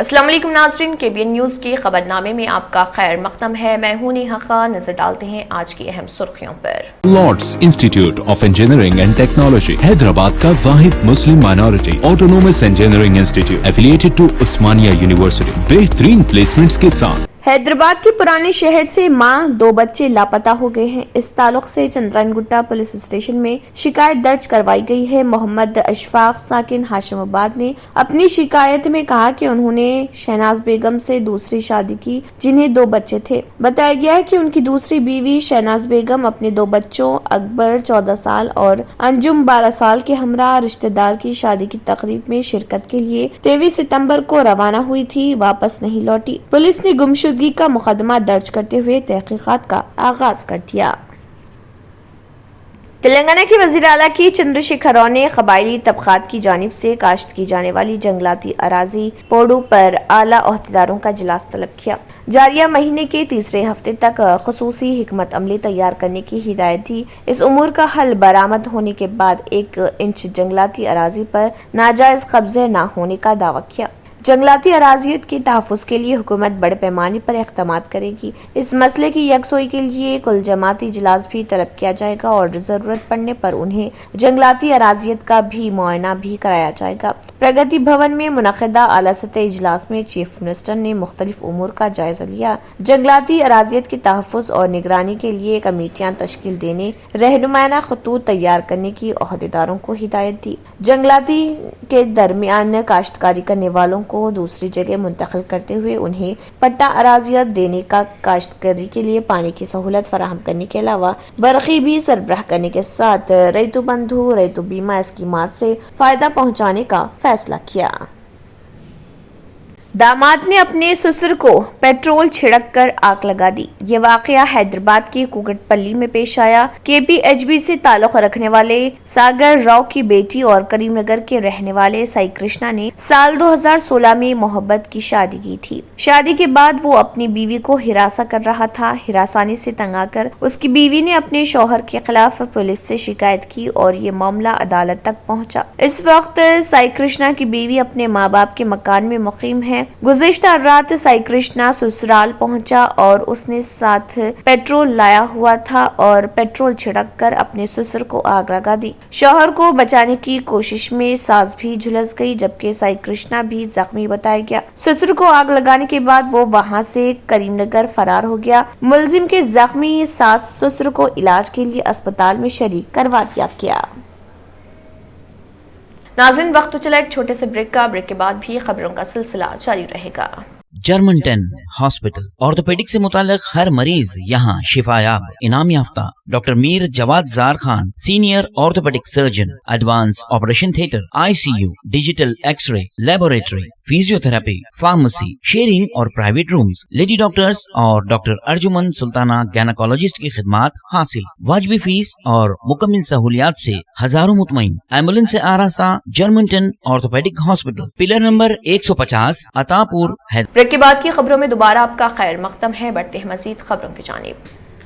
अस्सलाम वालेकुम नाज़रीन, KBN न्यूज़ के खबरनामे में आपका खैर मक़दम है। मैं हूं नेहा खान। नजर डालते हैं आज की अहम सुर्खियों पर। Lords institute of engineering and technology Hyderabad का वाहिद Muslim minority autonomous engineering institute affiliated to Osmania university बेहतरीन प्लेसमेंट्स के साथ। हैदराबाद के पुराने शहर से मां 2 बच्चे लापता हो गए हैं। इस ताल्लुक से चंद्रायनगुट्टा पुलिस स्टेशन में शिकायत दर्ज करवाई गई है। मोहम्मद अशफाक साकिन हाशिमाबाद ने अपनी शिकायत में कहा कि उन्होंने शहनाज बेगम से दूसरी शादी की, जिन्हें 2 बच्चे थे। बताया गया है कि उनकी दूसरी बीवी शहनाज बेगम अपने 2 बच्चों अकबर 14 साल और अंजुम 12 साल के हमरा रिश्तेदार की शादी की तकरीब में शिरकत के लिए 23 सितम्बर को रवाना हुई थी, वापस नहीं लौटी। पुलिस ने गुमशुदगी का मुकदमा दर्ज करते हुए तहकीकात का आगाज कर दिया। तेलंगाना के वज़ीर आला की चंद्रशेखर राव ने कबायली तबकात की जानिब से काश्त की जाने वाली जंगलाती अराजी पोडू पर आला ओहदेदारों का इजलास तलब किया। जारिया महीने के तीसरे हफ्ते तक खसूसी हिकमत अमली तैयार करने की हिदायत दी। इस उमूर का हल बरामद होने के बाद 1 इंच जंगलाती अराजी पर नाजायज कब्जे न होने का दावा किया। जंगलाती अराजियत के तहफ़्फ़ुज़ के लिए हुकूमत बड़े पैमाने पर इक़दामात करेगी। इस मसले की यकसोई के लिए कुल जमाती इजलास भी तलब किया जाएगा और ज़रूरत पड़ने पर उन्हें जंगलाती अराजियत का भी मुआयना भी कराया जाएगा। प्रगति भवन में मुनक़िदा आला सतह इजलास में चीफ मिनिस्टर ने मुख्तलिफ उमूर का जायजा लिया। जंगलाती अराजियत के तहफ़्फ़ुज़ और निगरानी के लिए कमेटियाँ तश्कील देने, रहनुमाना खतूत तैयार करने की ओहदेदारों को हिदायत दी। जंगलाती के दरमियान काश्तकारी करने वालों को दूसरी जगह मुंतकिल करते हुए उन्हें पट्टा अराजियत देने का, काश्तकारी के लिए पानी की सहूलत फराहम करने के अलावा बरक़ी भी सरबराह करने के साथ रैतु बंधु रैतु बीमा स्कीमात से फायदा पहुंचाने का फैसला किया। दामाद ने अपने ससुर को पेट्रोल छिड़क कर आग लगा दी। ये वाकया हैदराबाद के कुकटपल्ली में पेश आया। KPHB से ताल्लुक रखने वाले सागर राव की बेटी और करीमनगर के रहने वाले साई कृष्णा ने साल 2016 में मोहब्बत की शादी की थी। शादी के बाद वो अपनी बीवी को हिरासा कर रहा था। हिरासानी से तंग आकर उसकी बीवी ने अपने शौहर के खिलाफ पुलिस से शिकायत की और ये मामला अदालत तक पहुँचा। इस वक्त साई कृष्णा की बीवी अपने माँ बाप के मकान में मुकीम है। गुज़िश्ता रात साई कृष्णा ससुराल पहुंचा और उसने साथ पेट्रोल लाया हुआ था और पेट्रोल छिड़क कर अपने ससुर को आग लगा दी। शौहर को बचाने की कोशिश में सास भी झुलस गई, जबकि साई कृष्णा भी जख्मी बताया गया। ससुर को आग लगाने के बाद वो वहां से करीमनगर फरार हो गया। मुलजिम के जख्मी सास ससुर को इलाज के लिए अस्पताल में शरीक करवा दिया गया। नाज़रीन, वक्त तो चला एक छोटे से ब्रेक का। ब्रेक के बाद भी खबरों का सिलसिला जारी रहेगा। जर्मन 10 हॉस्पिटल ऑर्थोपेडिक से मुताल्लिक हर मरीज यहाँ शिफायाब। इनाम याफ्ता doctor Mir Jawad Zar Khan, senior orthopedic surgeon, advance operation theatre, ICU, digital x ray, laboratory, physiotherapy, pharmacy, sharing और प्राइवेट रूम्स, लेडी डॉक्टर्स और डॉक्टर अर्जुमन सुल्ताना गायनेकोलॉजिस्ट की खिदमात हासिल। वाजिबी फीस और मुकम्मल सहूलियात से हजारों मुतमईन। एम्बुलेंस से आरास्ता German 10 orthopedic hospital, pillar number 150, Attapur, Hyderabad. Break के बाद की खबरों में दोबारा आपका खैर मक़दम है। बढ़ते हैं मज़ीद खबरों की जानिब।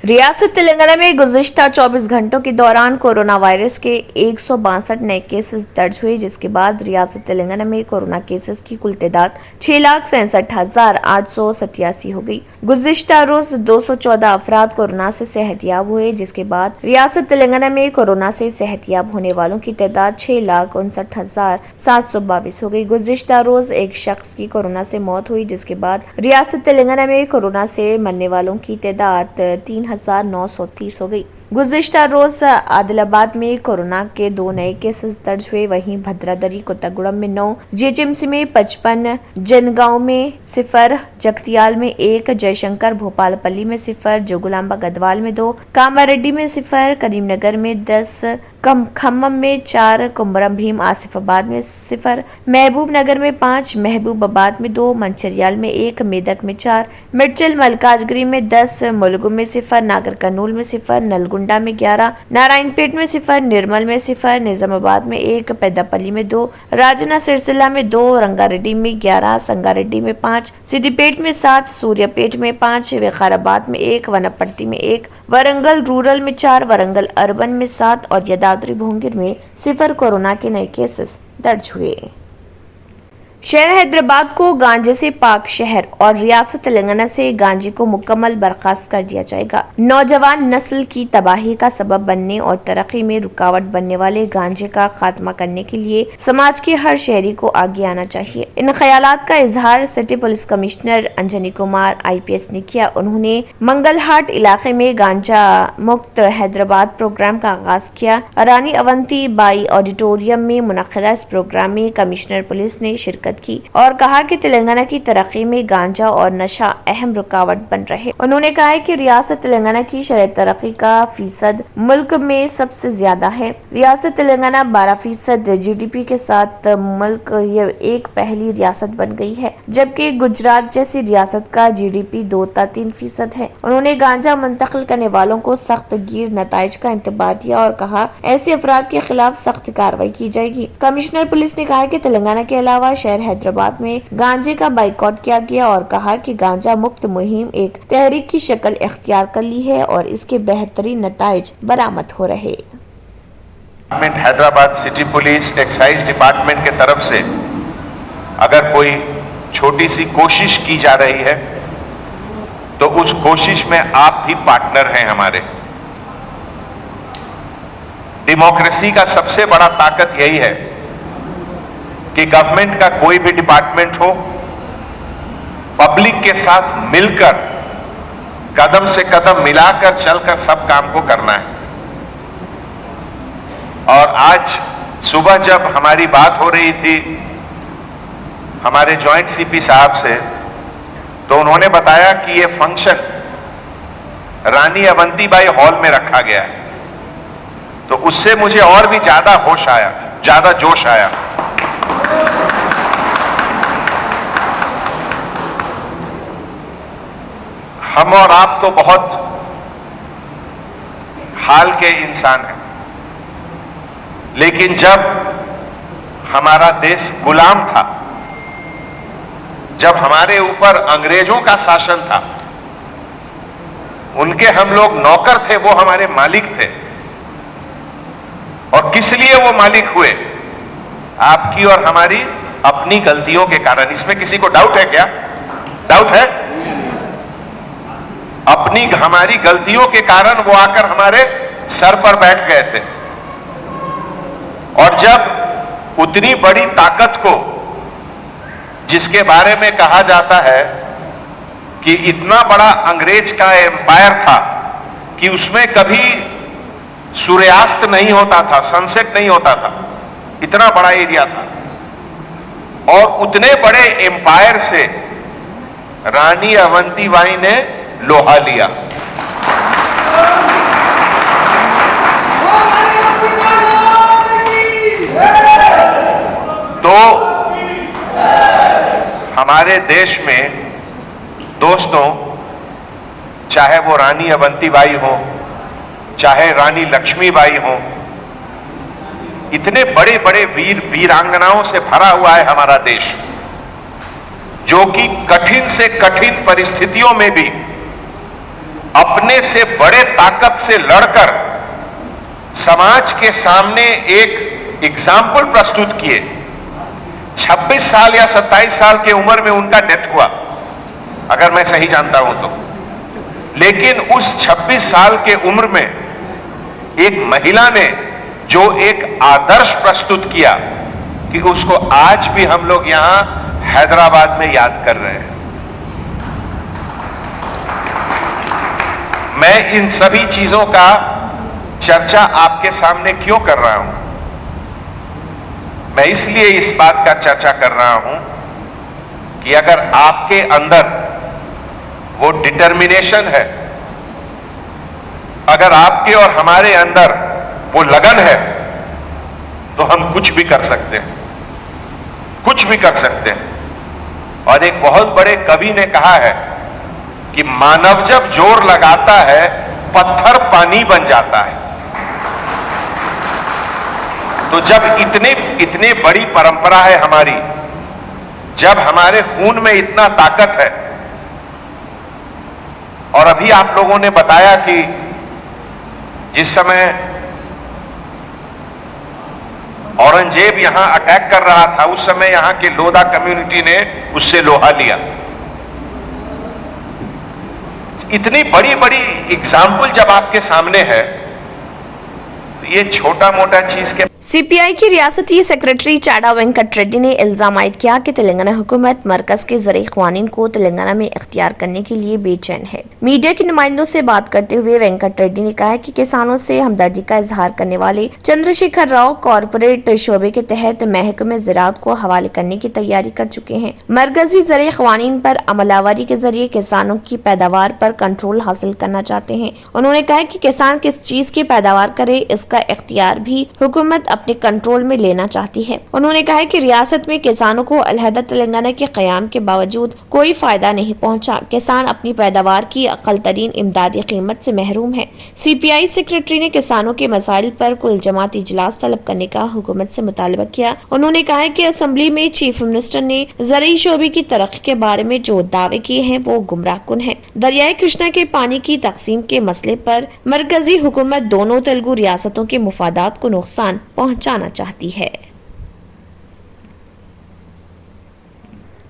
रियासत तेलंगाना में गुज़िश्ता 24 घंटों के दौरान कोरोना वायरस के 162 नए केसेस दर्ज हुए, जिसके बाद रियासत तेलंगाना में कोरोना केसेस की कुल तादाद 6,67,887 हो गई। गुज़िश्ता रोज 214 अफराद कोरोना से सेहतयाब हुए, जिसके बाद रियासत तेलंगाना में कोरोना से सेहतयाब होने वालों की तादाद 6,59,722 हो गई। गुज़िश्ता रोज एक शख्स की कोरोना से मौत हुई, जिसके बाद रियासत तेलंगाना में कोरोना से मरने वालों की तादाद 3,930 हो गई। गुज़िश्ता रोज आदिलाबाद में कोरोना के 2 नए केसेस दर्ज हुए। वहीं भद्रादरी कोत्तागुड़म में 9, GHMC में 55, जनगांव में 0, जगतियाल में 1, जयशंकर भोपालपल्ली में 0, जोगुलांबा गदवाल में 2, कामारेड्डी में 0, करीमनगर में 10, खम्मम में 4, कुम्बरम भीम आसिफाबाद में 0, महबूब नगर में 5, महबूबाबाद में 2, मंचरियाल में 1, मेदक में 4, मिर्चल मलकाजगिरी में 10, मुलुगु में 0, नागर कर्नूल में 0, नलगुंडा में 11, नारायणपेट में 0, निर्मल में 0, निजामाबाद में 1, पेद्दापल्ली में 2, राजना सिरसिला में 2, रंगारेड्डी में 11, संगारेड्डी में 5, सिद्दीपेट में 7, सूर्यापेट में 5, विकाराबाद में 1, वनपट्टी में 1, वरंगल रूरल में 4, वरंगल अर्बन में 7 और यदाद्री भोंगिर में 0 कोरोना के नए केसेस दर्ज हुए। शहर हैदराबाद को गांजे से पाक शहर और रियासत तेलंगाना से गांजे को मुकम्मल बर्खास्त कर दिया जाएगा। नौजवान नस्ल की तबाही का सबब बनने और तरक्की में रुकावट बनने वाले गांजे का खात्मा करने के लिए समाज के हर शहरी को आगे आना चाहिए। इन ख्यालात का इजहार city police commissioner Anjani Kumar IPS ने किया। उन्होंने मंगलहाट इलाके में गांजा मुक्त हैदराबाद प्रोग्राम का आगाज किया। रानी अवंती बाई ऑडिटोरियम में मुनक्किदा इस प्रोग्राम में कमिश्नर पुलिस ने शिरकत की और कहा कि तेलंगाना की तरक्की में गांजा और नशा अहम रुकावट बन रहे। उन्होंने कहा है कि रियासत तेलंगाना की शरह तरक्की का फीसद मुल्क में सबसे ज्यादा है। रियासत तेलंगाना 12% GDP के साथ मुल्क ये एक पहली रियासत बन गई है, जबकि गुजरात जैसी रियासत का GDP 2-3% है। उन्होंने गांजा मुंतकिल करने वालों को सख्त गिर नताइज का इंतबाह दिया और कहा ऐसे अफराद के खिलाफ सख्त कार्रवाई की जाएगी। कमिश्नर पुलिस ने कहा कि तेलंगाना के अलावा शहर हैदराबाद में गांजे का बाइकआउट किया गया और कहा कि गांजा मुक्त मुहिम एक तहरीक की शक्ल इख्तियार कर ली है और इसके बेहतरीन नताइज बरामद हो रहे। Hyderabad city police excise department के तरफ से अगर कोई छोटी सी कोशिश की जा रही है तो उस कोशिश में आप भी पार्टनर हैं हमारे। डेमोक्रेसी का सबसे बड़ा ताकत यही है कि गवर्नमेंट का कोई भी डिपार्टमेंट हो, पब्लिक के साथ मिलकर कदम से कदम मिलाकर चलकर सब काम को करना है। और आज सुबह जब हमारी बात हो रही थी हमारे जॉइंट CP साहब से, तो उन्होंने बताया कि ये फंक्शन रानी अवंतीबाई हॉल में रखा गया है, तो उससे मुझे और भी ज्यादा होश आया, ज्यादा जोश आया। हम और आप तो बहुत हाल के इंसान हैं, लेकिन जब हमारा देश गुलाम था, जब हमारे ऊपर अंग्रेजों का शासन था, उनके हम लोग नौकर थे, वो हमारे मालिक थे। और किस लिए वो मालिक हुए? आपकी और हमारी अपनी गलतियों के कारण। इसमें किसी को डाउट है क्या? डाउट है? अपनी हमारी गलतियों के कारण वो आकर हमारे सर पर बैठ गए थे। और जब उतनी बड़ी ताकत को, जिसके बारे में कहा जाता है कि इतना बड़ा अंग्रेज का एम्पायर था कि उसमें कभी सूर्यास्त नहीं होता था, सनसेट नहीं होता था, इतना बड़ा एरिया था। और उतने बड़े एम्पायर से रानी अवंतीबाई ने लोहा लिया। तो हमारे देश में दोस्तों, चाहे वो रानी अवंतीबाई हो, चाहे रानी लक्ष्मीबाई हो, इतने बड़े बड़े वीर वीरांगनाओं से भरा हुआ है हमारा देश, जो कि कठिन से कठिन परिस्थितियों में भी अपने से बड़े ताकत से लड़कर समाज के सामने एक एग्जाम्पल प्रस्तुत किए। 26 साल या 27 साल की उम्र में उनका डेथ हुआ, अगर मैं सही जानता हूं तो। लेकिन उस 26 साल के उम्र में एक महिला ने जो एक आदर्श प्रस्तुत किया कि उसको आज भी हम लोग यहां हैदराबाद में याद कर रहे हैं। मैं इन सभी चीजों का चर्चा आपके सामने क्यों कर रहा हूं? मैं इसलिए इस बात का चर्चा कर रहा हूं कि अगर आपके अंदर वो डिटर्मिनेशन है, अगर आपके और हमारे अंदर वो लगन है, तो हम कुछ भी कर सकते हैं, कुछ भी कर सकते हैं। और एक बहुत बड़े कवि ने कहा है कि मानव जब जोर लगाता है, पत्थर पानी बन जाता है। तो जब इतनी बड़ी परंपरा है हमारी, जब हमारे खून में इतना ताकत है, और अभी आप लोगों ने बताया कि जिस समय औरंगजेब यहां अटैक कर रहा था, उस समय यहां के लोधा कम्युनिटी ने उससे लोहा लिया। इतनी बड़ी बड़ी एग्जाम्पल जब आपके सामने है, तो ये छोटा मोटा चीज के सीपीआई की रियासती सेक्रेटरी चाडा वेंकट रेड्डी ने इल्जाम आयद किया कि तेलंगाना हुकूमत मरकज के ज़रिए क़वानीन को तेलंगाना में इख्तियार करने के लिए बेचैन है। मीडिया के नुमाइंदों से बात करते हुए वेंकट रेड्डी ने कहा कि किसानों से हमदर्दी का इजहार करने वाले चंद्रशेखर राव कॉरपोरेट शोबे के तहत महकमे ज़राअत को हवाले करने की तैयारी कर चुके हैं। मरकजी ज़रिए क़वानीन पर अमलावरी के जरिए किसानों की पैदावार पर कंट्रोल हासिल करना चाहते हैं। उन्होंने कहा कि किसान किस चीज की पैदावार करे, इसका इख्तियार भी हुकूमत अपने कंट्रोल में लेना चाहती है। उन्होंने कहा कि रियासत में किसानों को अलहदा तेलंगाना के क़याम के बावजूद कोई फायदा नहीं पहुंचा। किसान अपनी पैदावार की अक़ल तरीन इमदादी कीमत से महरूम है। सीपीआई सेक्रेटरी ने किसानों के मसाइल पर कुल जमाती इजलास तलब करने का हुकूमत से मुतालबा किया। उन्होंने कहा कि असम्बली में चीफ मिनिस्टर ने ज़रई शोबे की तरक्की के बारे में जो दावे किए हैं वो गुमराह कुन है। दरियाए कृष्णा के पानी की तकसीम के मसले पर मरकजी हुकूमत दोनों तेलुगु रियासतों के मुफादात को नुकसान पहुंचाना चाहती है।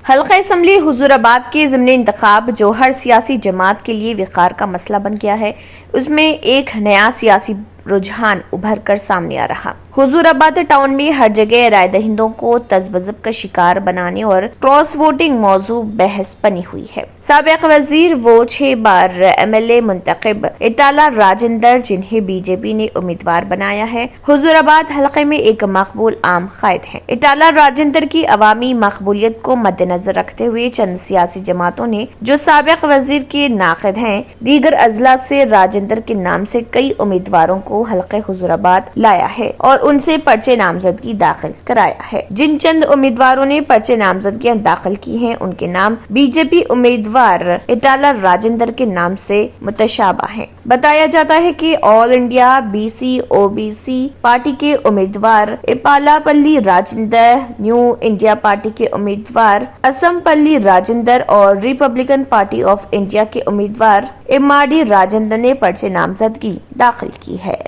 हल्का असम्बली हुजूराबाद के ज़िमनी इंतखाब जो हर सियासी जमात के लिए विकार का मसला बन गया है, उसमें एक नया सियासी रुझान उभर कर सामने आ रहा। हुजूराबाद टाउन में हर जगह राय दहिंदों को तज़ब्ज़ुब का शिकार बनाने और क्रॉस वोटिंग मौजू बहस बनी हुई है। साबिक वजीर वो 6 बार MLA मुंतखब इटाला राजेंद्र, जिन्हें बीजेपी ने उम्मीदवार बनाया है, हुजूराबाद हलके में एक मकबूल आम कायद है। इटाला राजेंद्र की अवामी मकबूलियत को मद्देनजर रखते हुए चंद सियासी जमातों ने जो साबिक वजीर के नाक़िद हैं, दीगर अजला से राजेंद्र के नाम से कई उम्मीदवारों को हलके हुजूराबाद लाया है और उनसे पर्चे नामजदगी दाखिल कराया है। जिन चंद उम्मीदवारों ने पर्चे नामजदगियां दाखिल की हैं, उनके नाम बीजेपी उम्मीदवार इटाला राजेंद्र के नाम से मुतशाबा हैं। बताया जाता है कि all India BC OBC party के उम्मीदवार इपालापल्ली राजेंद्र, न्यू इंडिया पार्टी के उम्मीदवार असमपल्ली राजेंद्र और रिपब्लिकन पार्टी ऑफ इंडिया के उम्मीदवार इमाडी राजेंद्र ने पर्चे नामजदगी दाखिल की है।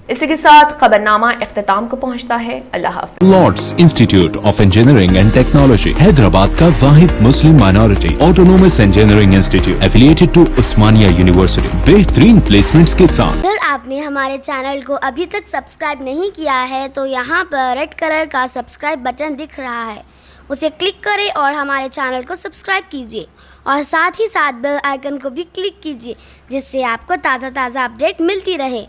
इसी के साथ खबरनामा इख्तिताम को पहुंचता है। अल्लाह हाफ़िज़। Lords institute of engineering and technology, Hyderabad का वाहिद Muslim minority autonomous engineering institute affiliated to Osmania university, बेहतरीन प्लेसमेंट्स के साथ। अगर आपने हमारे चैनल को अभी तक सब्सक्राइब नहीं किया है तो यहाँ पर रेड कलर का सब्सक्राइब बटन दिख रहा है, उसे क्लिक करें और हमारे चैनल को सब्सक्राइब कीजिए और साथ ही साथ बेल आइकन को भी क्लिक कीजिए, जिससे आपको ताज़ा अपडेट मिलती रहे।